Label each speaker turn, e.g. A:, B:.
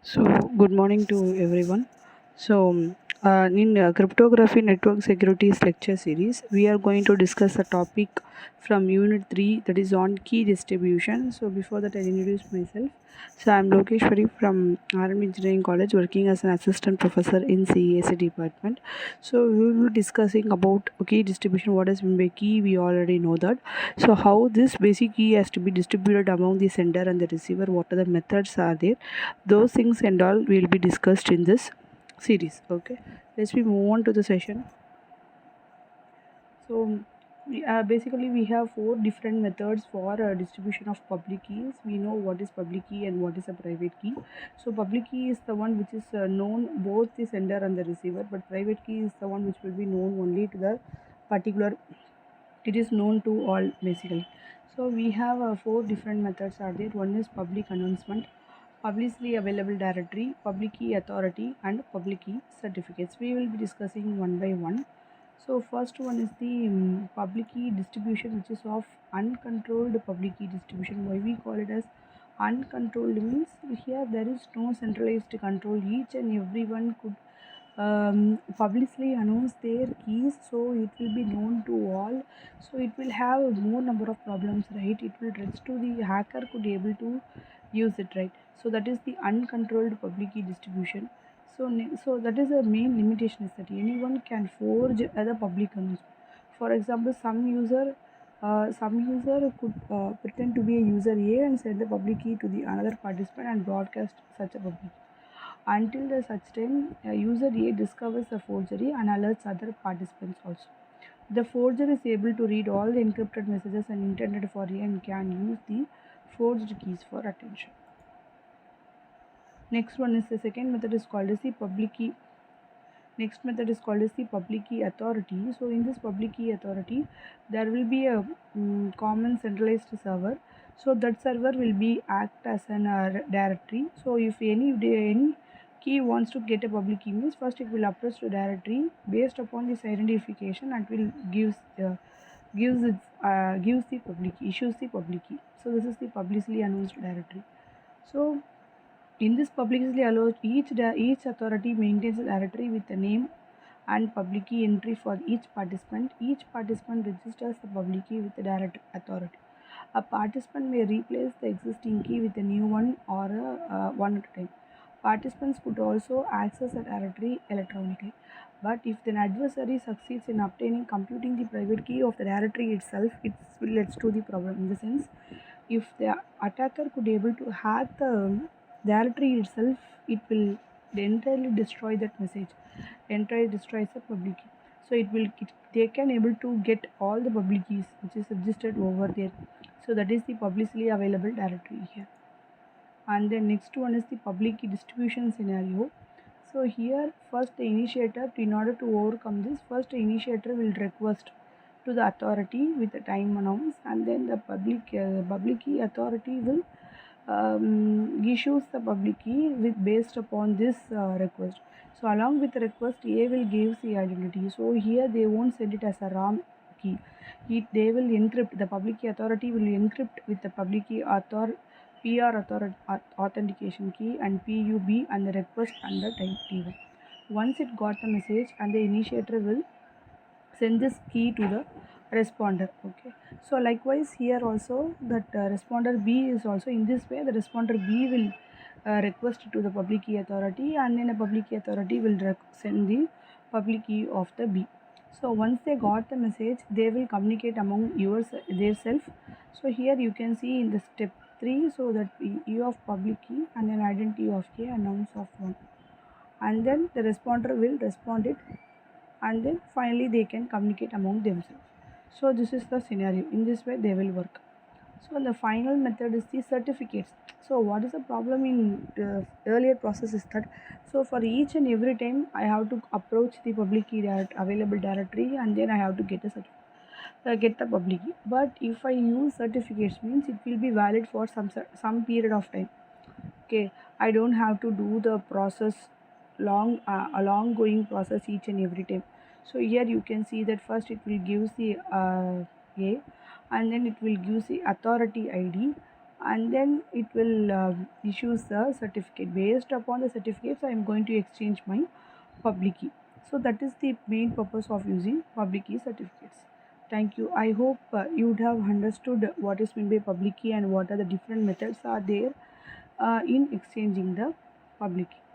A: So, good morning to everyone. In Cryptography Network Security's lecture series, we are going to discuss a topic from Unit 3 that is on key distribution. So, before that, I introduce myself. So, I'm Logesswari from RMDEC Engineering College, working as an assistant professor in CSE department. So, we will be discussing about key distribution. What is meant by key? We already know that. So, how this basic key has to be distributed among the sender and the receiver? What are the methods are there? Those things and all will be discussed in this series. Okay, let's we move on to the session. So basically we have four different methods for distribution of public keys. We know what is public key and what is a private key. So public key is the one which is known both the sender and the receiver, but private key is the one which will be known only to the particular, it is known to all basically. So we have four different methods are there. One is public announcement, publicly available directory, public key authority, and public key certificates. We will be discussing one by one. So first one is the public key distribution, which is of uncontrolled public key distribution. Why we call it as uncontrolled means here there is no centralized control. Each and everyone could publicly announce their keys, so it will be known to all. So it will have more number of problems, right? It will reach to the hacker could able to use it, right? So that is the uncontrolled public key distribution. So that is the main limitation, is that anyone can forge other public announcement. For example, some user could pretend to be a user A and send the public key to the another participant and broadcast such a public key. Until the such time, user A discovers the forgery and alerts other participants also. The forger is able to read all the encrypted messages and intended for A and can use the forged keys for attention. Next one is the second method is called as the public key. Next method is called as the public key authority. So in this public key authority, there will be a common centralized server. So that server will be act as an directory. So if any key wants to get a public key means first it will approach to directory based upon this identification and will gives the public key, issues the public key. So this is the publicly announced directory. So in this publicly allowed, each authority maintains a directory with the name and public key entry for each participant. Each participant registers the public key with the direct authority. A participant may replace the existing key with a new one or one at a time. Participants could also access a directory electronically. But if the adversary succeeds in computing the private key of the directory itself, it will lead to the problem. In the sense, if the attacker could able to hack the directory itself, it will entirely destroy that message, entirely destroys the public key. So they can able to get all the public keys which is registered over there. So that is the publicly available directory here. And the next one is the public key distribution scenario. So here first the initiator, in order to overcome this, first the initiator will request to the authority with the time announced, and then the public key authority will issues the public key based upon this request. So along with the request, A will give the identity. So here they won't send it as a RAM key. They will encrypt, the public key authority will encrypt with the public key authentication key and PUB and the request and the time T1. Once it got the message, and the initiator will send this key to the responder. Okay, so likewise here also that responder B is also in this way. The responder B will request to the public key authority, and then a public key authority will send the public key of the B. So once they got the message, they will communicate among their self. So here you can see in the step 3, so that E of public key and then identity of K and nouns of 1, and then the responder will respond it, and then finally they can communicate among themselves. So this is the scenario. In this way they will work. So the final method is the certificates. So what is the problem in the earlier process is that, so for each and every time I have to approach the public key available directory, and then I have to get a certificate, get the public key. But if I use certificates means it will be valid for some period of time. Okay, I don't have to do the process a long going process each and every time. So here you can see that first it will give the A, and then it will give the authority ID, and then it will issues the certificate. Based upon the certificates, I am going to exchange my public key. So that is the main purpose of using public key certificates. Thank you. I hope you would have understood what is meant by public key and what are the different methods are there in exchanging the public key.